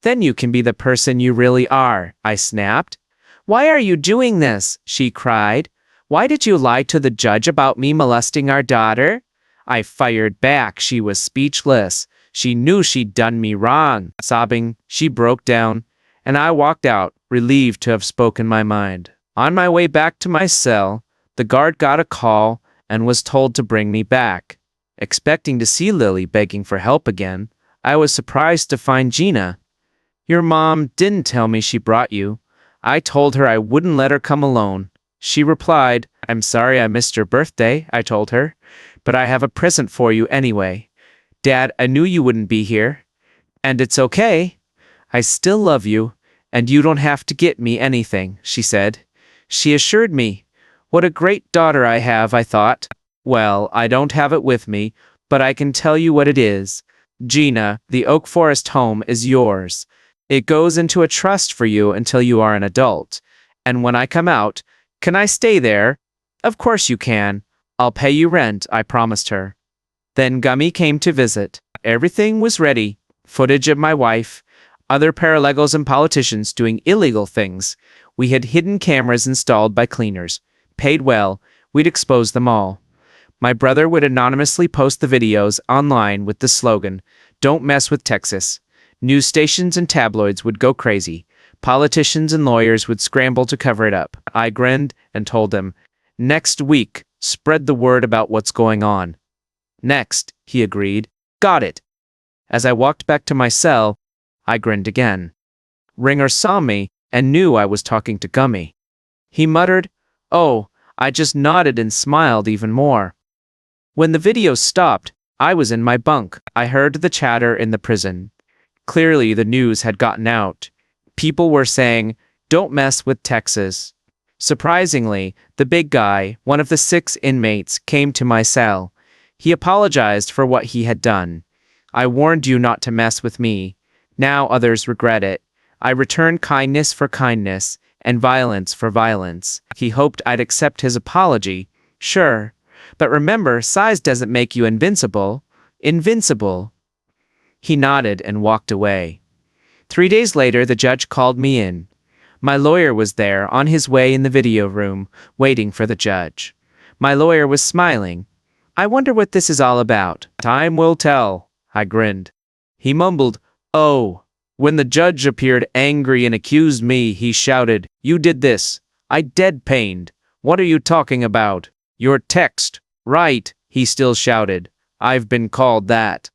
Then you can be the person you really are, I snapped. Why are you doing this? She cried. Why did you lie to the judge about me molesting our daughter? I fired back. She was speechless. She knew she'd done me wrong. Sobbing, she broke down, and I walked out, relieved to have spoken my mind. On my way back to my cell, the guard got a call and was told to bring me back. Expecting to see Lily begging for help again, I was surprised to find Gina. Your mom didn't tell me she brought you. I told her I wouldn't let her come alone. She replied, I'm sorry I missed your birthday, I told her, but I have a present for you anyway. Dad, I knew you wouldn't be here. And it's okay. I still love you, and you don't have to get me anything, she said. She assured me. What a great daughter I have, I thought. Well, I don't have it with me, but I can tell you what it is. Gina, the Oak Forest home is yours. It goes into a trust for you until you are an adult. And when I come out, can I stay there? Of course you can. I'll pay you rent, I promised her. Then Gummy came to visit. Everything was ready. Footage of my wife, other paralegals and politicians doing illegal things. We had hidden cameras installed by cleaners. Paid well, we'd expose them all. My brother would anonymously post the videos online with the slogan, "Don't mess with Texas." News stations and tabloids would go crazy. Politicians and lawyers would scramble to cover it up. I grinned and told them, "Next week, spread the word about what's going on." "Next," he agreed. "Got it." As I walked back to my cell, I grinned again. Ringer saw me and knew I was talking to Gummy. He muttered, "Oh," I just nodded and smiled even more. When the video stopped, I was in my bunk. I heard the chatter in the prison. Clearly the news had gotten out. People were saying, "Don't mess with Texas." Surprisingly, the big guy, one of the 6 inmates, came to my cell. He apologized for what he had done. "I warned you not to mess with me. Now others regret it. I return kindness for kindness and violence for violence." He hoped I'd accept his apology. Sure. But remember, size doesn't make you invincible. Invincible. He nodded and walked away. 3 days later, the judge called me in. My lawyer was there, on his way in the video room, waiting for the judge. My lawyer was smiling. "I wonder what this is all about." "Time will tell," I grinned. He mumbled, "Oh." When the judge appeared angry and accused me, he shouted, "You did this." I deadpanned. "What are you talking about?" "Your text." "Right," he still shouted. "I've been called that."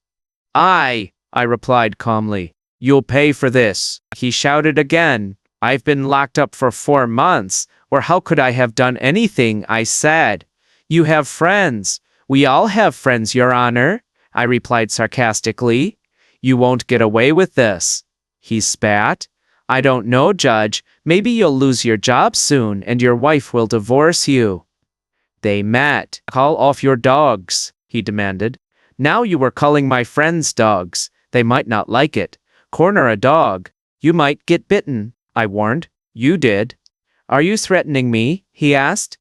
I replied calmly. "You'll pay for this." He shouted again. "I've been locked up for 4 months, or how could I have done anything?" I said. "You have friends." "We all have friends, Your Honor," I replied sarcastically. "You won't get away with this." He spat. "I don't know, Judge. Maybe you'll lose your job soon and your wife will divorce you." They met. "Call off your dogs," he demanded. "Now you were calling my friends dogs. They might not like it. Corner a dog. You might get bitten," I warned. "You did." "Are you threatening me?" he asked.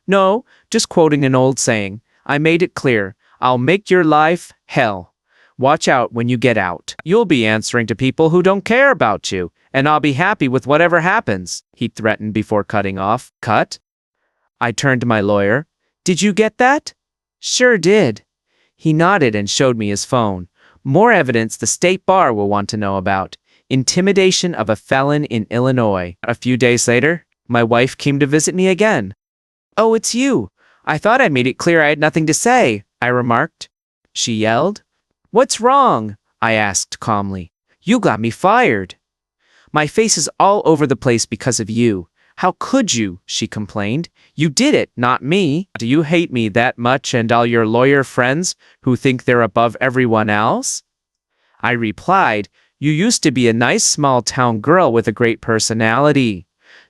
"No, just quoting an old saying. I made it clear. I'll make your life hell. Watch out when you get out. You'll be answering to people who don't care about you, and I'll be happy with whatever happens," he threatened before cutting off. "Cut?" I turned to my lawyer. "Did you get that?" "Sure did." He nodded and showed me his phone. More evidence the state bar will want to know about. Intimidation of a felon in Illinois. A few days later, my wife came to visit me again. "Oh, it's you. I thought I made it clear I had nothing to say," I remarked. She yelled. "What's wrong?" I asked calmly. "You got me fired." "My face is all over the place because of you. How could you?" she complained. "You did it, not me. Do you hate me that much and all your lawyer friends who think they're above everyone else?" I replied, "You used to be a nice small-town girl with a great personality.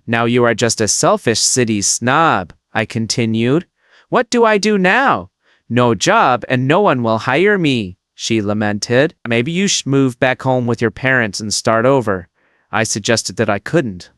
Now you are just a selfish city snob," I continued. "What do I do now?" "No job and no one will hire me," she lamented. "Maybe you should move back home with your parents and start over." I suggested that I couldn't.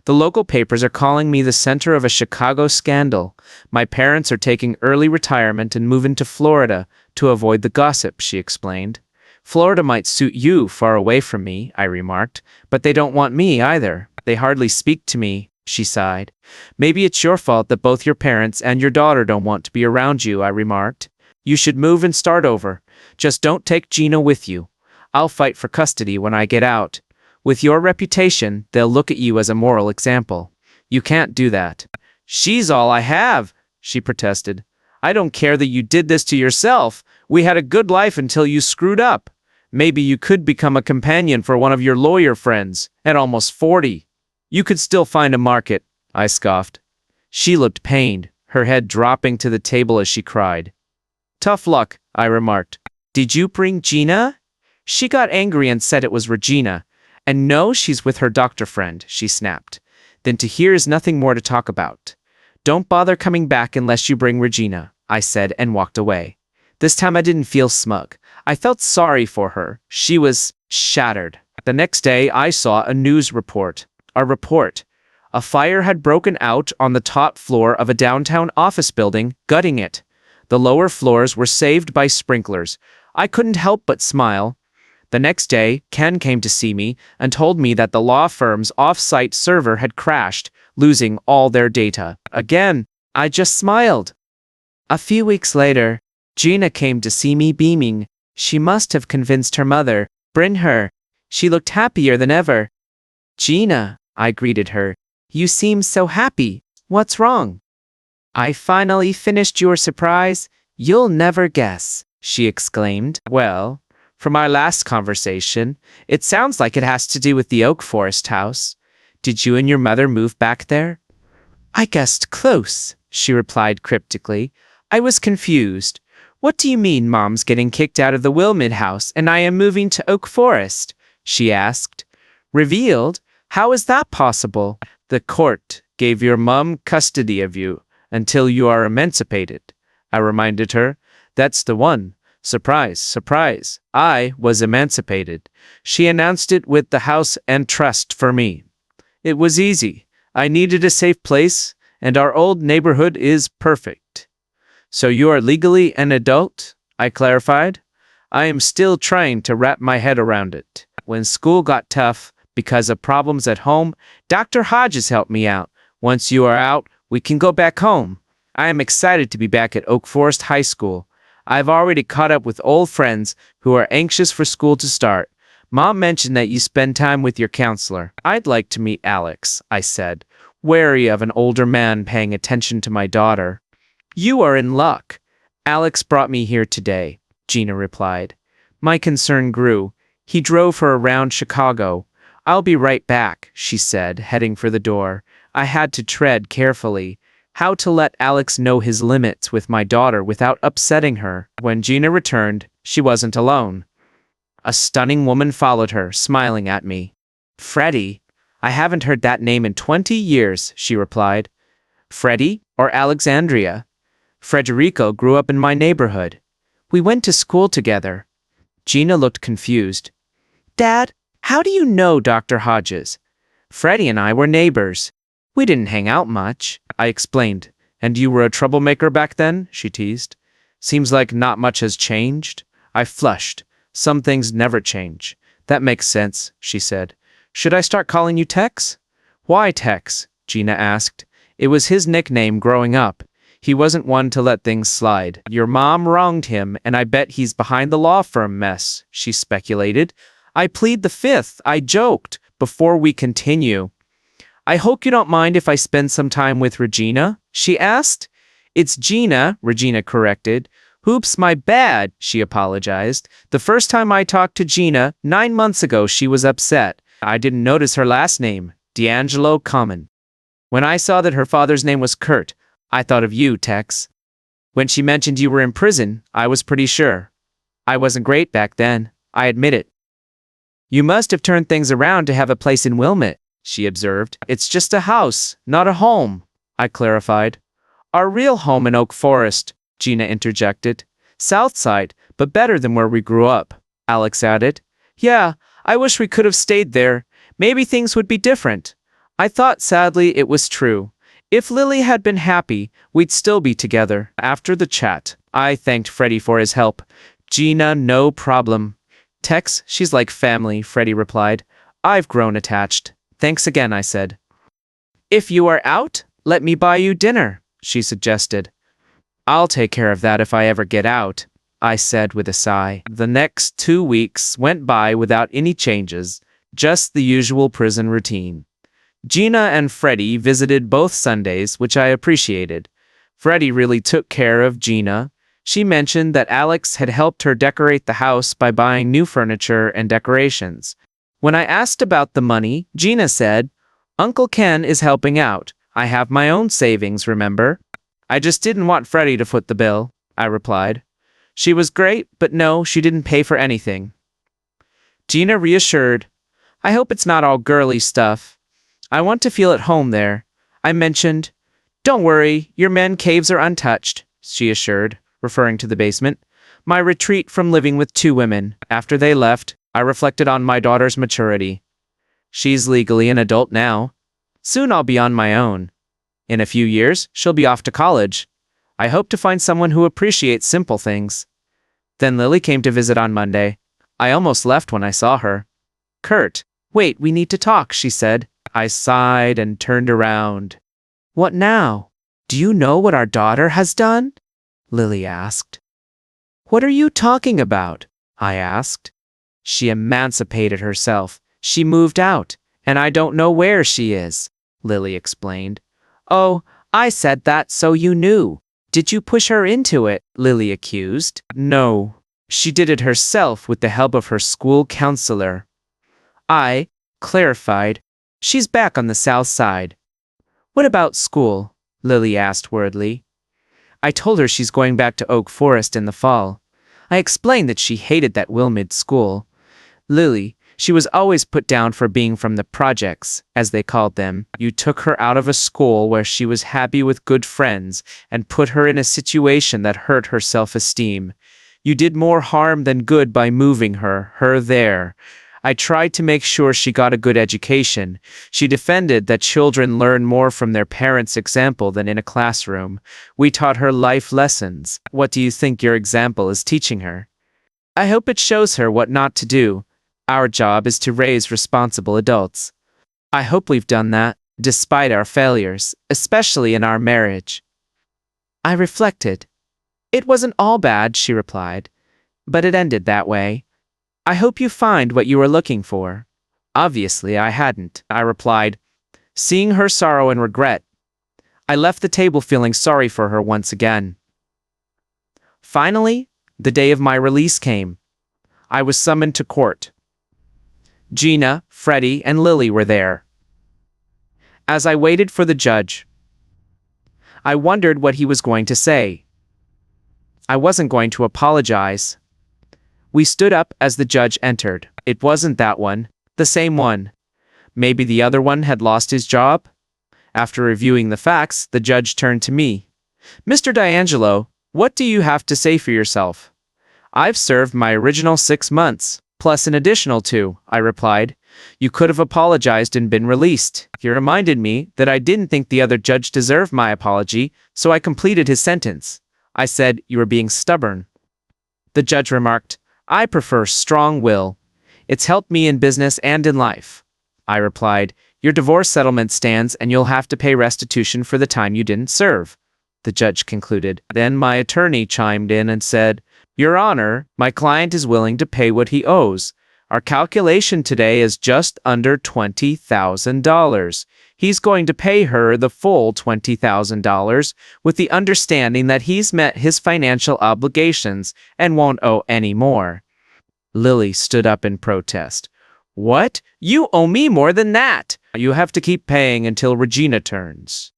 "The local papers are calling me the center of a Chicago scandal. My parents are taking early retirement and moving to Florida to avoid the gossip," she explained. "Florida might suit you far away from me," I remarked, "but they don't want me either. They hardly speak to me," she sighed. "Maybe it's your fault that both your parents and your daughter don't want to be around you," I remarked. "You should move and start over. Just don't take Gina with you. I'll fight for custody when I get out. With your reputation, they'll look at you as a moral example. You can't do that." "She's all I have," she protested. "I don't care that you did this to yourself. We had a good life until you screwed up. Maybe you could become a companion for one of your lawyer friends at almost 40. You could still find a market," I scoffed. She looked pained, her head dropping to the table as she cried. "Tough luck," I remarked. "Did you bring Gina?" She got angry and said it was Regina. "And no, she's with her doctor friend," she snapped. "Then to here is nothing more to talk about. Don't bother coming back unless you bring Regina," I said and walked away. This time I didn't feel smug. I felt sorry for her. She was shattered. The next day I saw a news report. A report. A fire had broken out on the top floor of a downtown office building, gutting it. The lower floors were saved by sprinklers. I couldn't help but smile. The next day, Ken came to see me and told me that the law firm's off-site server had crashed, losing all their data. Again, I just smiled. A few weeks later, Gina came to see me beaming. She must have convinced her mother. Bring her. She looked happier than ever. Gina, I greeted her. You seem so happy. What's wrong? I finally finished your surprise. You'll never guess, she exclaimed. Well, from our last conversation, it sounds like it has to do with the Oak Forest house. Did you and your mother move back there? I guessed close, she replied cryptically. I was confused. What do you mean Mom's getting kicked out of the Wilmot house and I am moving to Oak Forest? She asked. Revealed? How is that possible? The court gave your mom custody of you until you are emancipated, I reminded her. That's the one. Surprise, surprise. I was emancipated. She announced it with the house and trust for me. It was easy. I needed a safe place, and our old neighborhood is perfect. So you are legally an adult? I clarified. I am still trying to wrap my head around it. When school got tough, because of problems at home, Dr. Hodges helped me out. Once you are out, we can go back home. I am excited to be back at Oak Forest High School. I've already caught up with old friends who are anxious for school to start. Mom mentioned that you spend time with your counselor. I'd like to meet Alex, I said, wary of an older man paying attention to my daughter. You are in luck. Alex brought me here today, Gina replied. My concern grew. He drove her around Chicago. I'll be right back, she said, heading for the door. I had to tread carefully. How to let Alex know his limits with my daughter without upsetting her. When Gina returned, she wasn't alone. A stunning woman followed her, smiling at me. Freddie? I haven't heard that name in 20 years, she replied. Freddie or Alexandria? Frederico grew up in my neighborhood. We went to school together. Gina looked confused. Dad, how do you know Dr. Hodges? Freddie and I were neighbors. We didn't hang out much, I explained. And you were a troublemaker back then? She teased. Seems like not much has changed. I flushed. Some things never change. That makes sense, she said. Should I start calling you Tex? Why Tex? Gina asked. It was his nickname growing up. He wasn't one to let things slide. Your mom wronged him, and I bet he's behind the law firm mess, she speculated. I plead the fifth, I joked, before we continue. I hope you don't mind if I spend some time with Regina, she asked. It's Gina, Regina corrected. Oops, my bad, she apologized. The first time I talked to Gina, 9 months ago, she was upset. I didn't notice her last name, D'Angelo Common. When I saw that her father's name was Kurt, I thought of you, Tex. When she mentioned you were in prison, I was pretty sure. I wasn't great back then, I admit it. You must have turned things around to have a place in Wilmot, she observed. It's just a house, not a home, I clarified. Our real home in Oak Forest, Gina interjected. South side, but better than where we grew up, Alex added. Yeah, I wish we could have stayed there. Maybe things would be different. I thought sadly it was true. If Lily had been happy, we'd still be together. After the chat, I thanked Freddie for his help. Gina, no problem. Tex, she's like family, Freddie replied. I've grown attached. Thanks again, I said. If you are out, let me buy you dinner, she suggested. I'll take care of that if I ever get out, I said with a sigh. The next 2 weeks went by without any changes, just the usual prison routine. Gina and Freddie visited both Sundays, which I appreciated. Freddie really took care of Gina. She mentioned that Alex had helped her decorate the house by buying new furniture and decorations. When I asked about the money, Gina said, Uncle Ken is helping out. I have my own savings, remember? I just didn't want Freddie to foot the bill, I replied. She was great, but no, she didn't pay for anything. Gina reassured, I hope it's not all girly stuff. I want to feel at home there. I mentioned, Don't worry, your man caves are untouched, she assured, referring to the basement. My retreat from living with 2 women. After they left, I reflected on my daughter's maturity. She's legally an adult now. Soon I'll be on my own. In a few years, she'll be off to college. I hope to find someone who appreciates simple things. Then Lily came to visit on Monday. I almost left when I saw her. Kurt, wait, we need to talk, she said. I sighed and turned around. What now? Do you know what our daughter has done? Lily asked. What are you talking about? I asked. She emancipated herself. She moved out, and I don't know where she is, Lily explained. Oh, I said that so you knew. Did you push her into it? Lily accused. No, she did it herself with the help of her school counselor. I clarified. She's back on the south side. What about school? Lily asked worriedly. I told her she's going back to Oak Forest in the fall. I explained that she hated that Wilmid school. Lily, she was always put down for being from the projects, as they called them. You took her out of a school where she was happy with good friends and put her in a situation that hurt her self-esteem. You did more harm than good by moving her there. I tried to make sure she got a good education. She defended that children learn more from their parents' example than in a classroom. We taught her life lessons. What do you think your example is teaching her? I hope it shows her what not to do. Our job is to raise responsible adults. I hope we've done that, despite our failures, especially in our marriage. I reflected. It wasn't all bad, she replied, but it ended that way. I hope you find what you were looking for. Obviously, I hadn't, I replied, seeing her sorrow and regret. I left the table feeling sorry for her once again. Finally, the day of my release came. I was summoned to court. Gina, Freddie, and Lily were there. As I waited for the judge, I wondered what he was going to say. I wasn't going to apologize. We stood up as the judge entered. It wasn't that one, the same one. Maybe the other one had lost his job? After reviewing the facts, the judge turned to me. Mr. D'Angelo, what do you have to say for yourself? I've served my original 6 months, plus an additional 2, I replied. You could have apologized and been released. He reminded me that I didn't think the other judge deserved my apology, so I completed his sentence. I said, you were being stubborn. The judge remarked, I prefer strong will. It's helped me in business and in life. I replied, your divorce settlement stands and you'll have to pay restitution for the time you didn't serve. The judge concluded. Then my attorney chimed in and said, Your Honor, my client is willing to pay what he owes. Our calculation today is just under $20,000. He's going to pay her the full $20,000 with the understanding that he's met his financial obligations and won't owe any more. Lily stood up in protest. What? You owe me more than that. You have to keep paying until Regina turns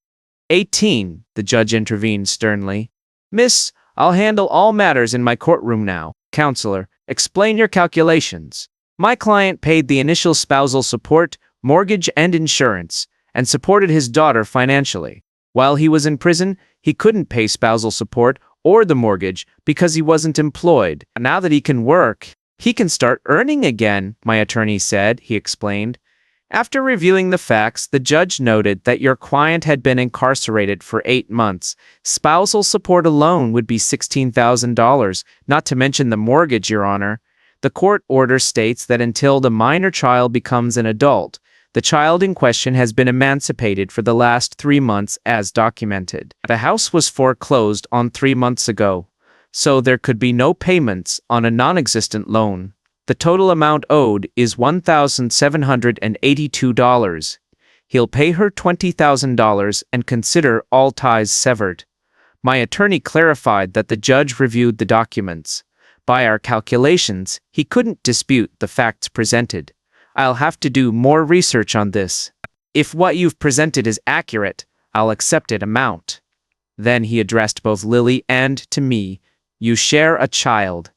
18, the judge intervened sternly. Miss, I'll handle all matters in my courtroom now. Counselor, explain your calculations. My client paid the initial spousal support, mortgage, and insurance, and supported his daughter financially. While he was in prison, he couldn't pay spousal support or the mortgage because he wasn't employed. Now that he can work, he can start earning again, my attorney said, he explained. After reviewing the facts, the judge noted that your client had been incarcerated for 8 months. Spousal support alone would be $16,000, not to mention the mortgage, Your Honor. The court order states that until the minor child becomes an adult, the child in question has been emancipated for the last 3 months as documented. The house was foreclosed on 3 months ago, so there could be no payments on a non-existent loan. The total amount owed is $1,782. He'll pay her $20,000 and consider all ties severed. My attorney clarified that the judge reviewed the documents. By our calculations, he couldn't dispute the facts presented. I'll have to do more research on this. If what you've presented is accurate, I'll accept it amount. Then he addressed both Lily and to me. You share a child.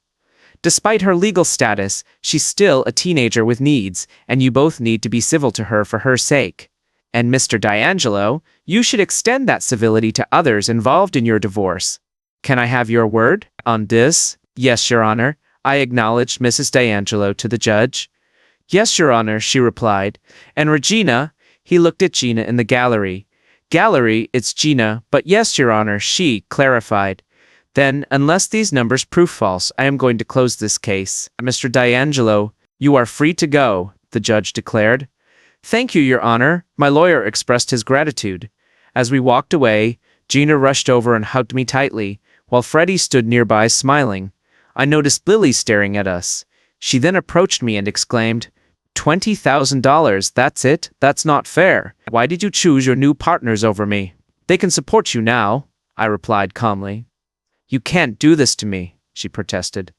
Despite her legal status, she's still a teenager with needs, and you both need to be civil to her for her sake. And Mr. D'Angelo, you should extend that civility to others involved in your divorce. Can I have your word on this? Yes, Your Honor, I acknowledged Mrs. D'Angelo to the judge. Yes, Your Honor, she replied. And Regina, He looked at Gina in the gallery. Gallery, it's Gina, but yes, Your Honor, she clarified. Then, unless these numbers prove false, I am going to close this case. Mr. D'Angelo, you are free to go, the judge declared. Thank you, Your Honor. My lawyer expressed his gratitude. As we walked away, Gina rushed over and hugged me tightly, while Freddie stood nearby smiling. I noticed Lily staring at us. She then approached me and exclaimed, $20,000, that's it? That's not fair. Why did you choose your new partners over me? They can support you now, I replied calmly. You can't do this to me, she protested.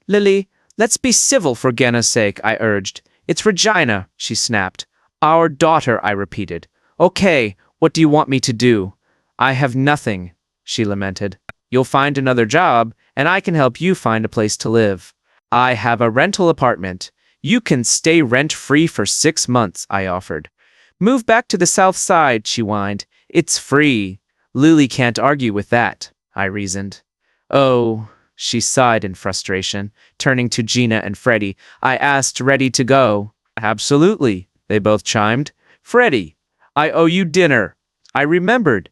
Lily, let's be civil for Genna's sake, I urged. It's Regina, she snapped. Our daughter, I repeated. Okay, what do you want me to do? I have nothing, she lamented. You'll find another job, and I can help you find a place to live. I have a rental apartment. You can stay rent-free for 6 months, I offered. Move back to the south side, she whined. It's free. Lily can't argue with that, I reasoned. Oh, she sighed in frustration, turning to Gina and Freddie. I asked, ready to go. Absolutely, they both chimed. Freddie, I owe you dinner. I remembered.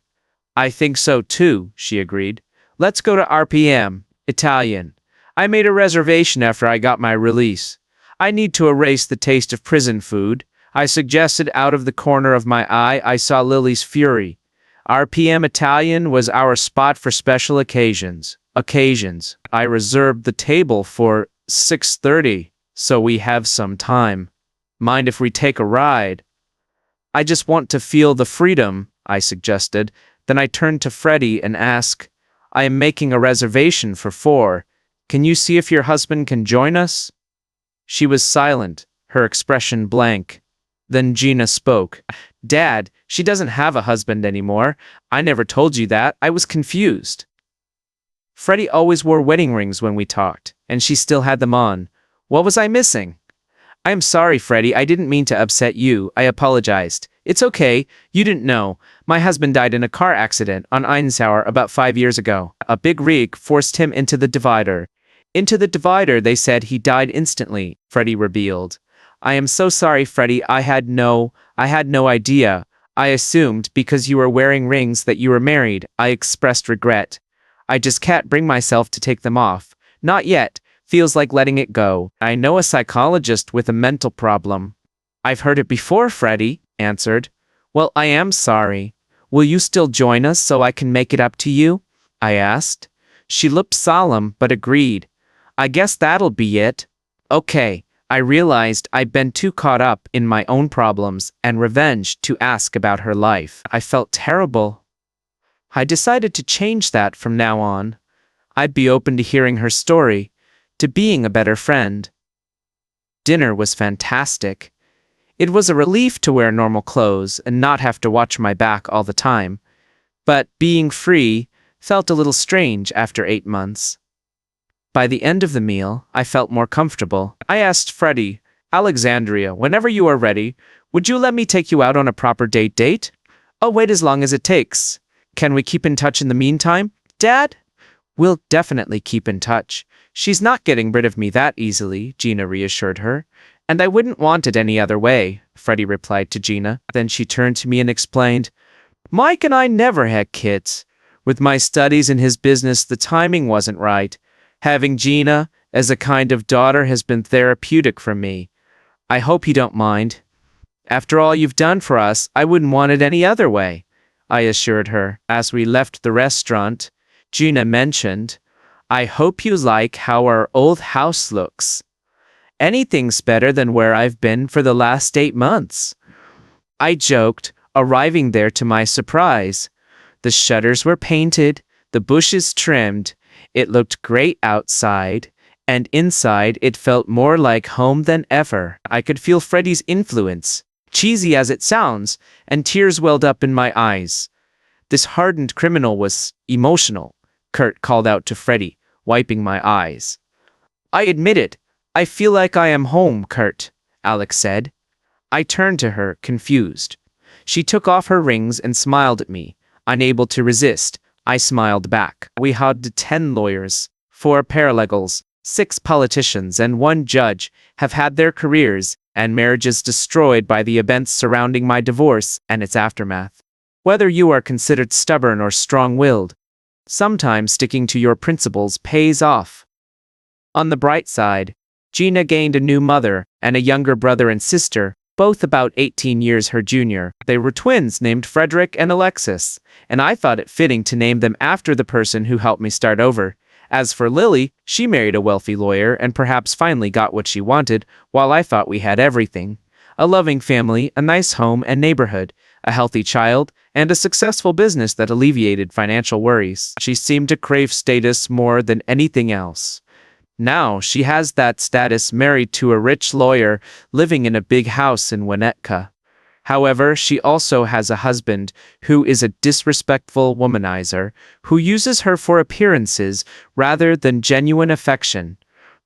I think so too, she agreed. Let's go to RPM, Italian. I made a reservation after I got my release. I need to erase the taste of prison food. I suggested. Out of the corner of my eye, I saw Lily's fury. RPM Italian was our spot for special occasions. I reserved the table for 6:30, so we have some time. Mind if we take a ride? I just want to feel the freedom, I suggested. Then I turned to Freddie and asked, I am making a reservation for 4. Can you see if your husband can join us? She was silent, her expression blank. Then Gina spoke. Dad, she doesn't have a husband anymore. I never told you that. I was confused. Freddie always wore wedding rings when we talked, and she still had them on. What was I missing? I am sorry, Freddie. I didn't mean to upset you. I apologized. It's okay. You didn't know. My husband died in a car accident on Einsauer about 5 years ago. A big rig forced him into the divider. Into the divider, they said he died instantly, Freddie revealed. I am so sorry, Freddie. I had no idea. I assumed because you were wearing rings that you were married. I expressed regret. I just can't bring myself to take them off. Not yet. Feels like letting it go. I know a psychologist with a mental problem. I've heard it before, Freddie answered. Well, I am sorry. Will you still join us so I can make it up to you? I asked. She looked solemn, but agreed. I guess that'll be it. Okay. I realized I'd been too caught up in my own problems and revenge to ask about her life. I felt terrible. I decided to change that from now on. I'd be open to hearing her story, to being a better friend. Dinner was fantastic. It was a relief to wear normal clothes and not have to watch my back all the time. But being free felt a little strange after 8 months. By the end of the meal, I felt more comfortable. I asked Freddie, Alexandria, whenever you are ready, would you let me take you out on a proper date? I'll wait as long as it takes. Can we keep in touch in the meantime, Dad? We'll definitely keep in touch. She's not getting rid of me that easily, Gina reassured her. And I wouldn't want it any other way, Freddie replied to Gina. Then she turned to me and explained, Mike and I never had kids. With my studies and his business, the timing wasn't right. Having Gina as a kind of daughter has been therapeutic for me. I hope you don't mind. After all you've done for us, I wouldn't want it any other way, I assured her. As we left the restaurant, Gina mentioned, I hope you like how our old house looks. Anything's better than where I've been for the last 8 months. I joked, arriving there to my surprise. The shutters were painted, the bushes trimmed. It looked great outside, and inside it felt more like home than ever. I could feel Freddie's influence, cheesy as it sounds, and tears welled up in my eyes. This hardened criminal was emotional, Kurt called out to Freddie, wiping my eyes. I admit it. I feel like I am home, Kurt, Alex said. I turned to her, confused. She took off her rings and smiled at me. Unable to resist, I smiled back. We had 10 lawyers, 4 paralegals, 6 politicians and 1 judge have had their careers and marriages destroyed by the events surrounding my divorce and its aftermath. Whether you are considered stubborn or strong-willed, sometimes sticking to your principles pays off. On the bright side, Gina gained a new mother and a younger brother and sister, both about 18 years her junior. They were twins named Frederick and Alexis, and I thought it fitting to name them after the person who helped me start over. As for Lily, she married a wealthy lawyer and perhaps finally got what she wanted, while I thought we had everything. A loving family, a nice home and neighborhood, a healthy child, and a successful business that alleviated financial worries. She seemed to crave status more than anything else. Now she has that status, married to a rich lawyer, living in a big house in Winnetka. However, she also has a husband who is a disrespectful womanizer, who uses her for appearances rather than genuine affection.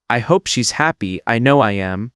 I hope she's happy, I know I am.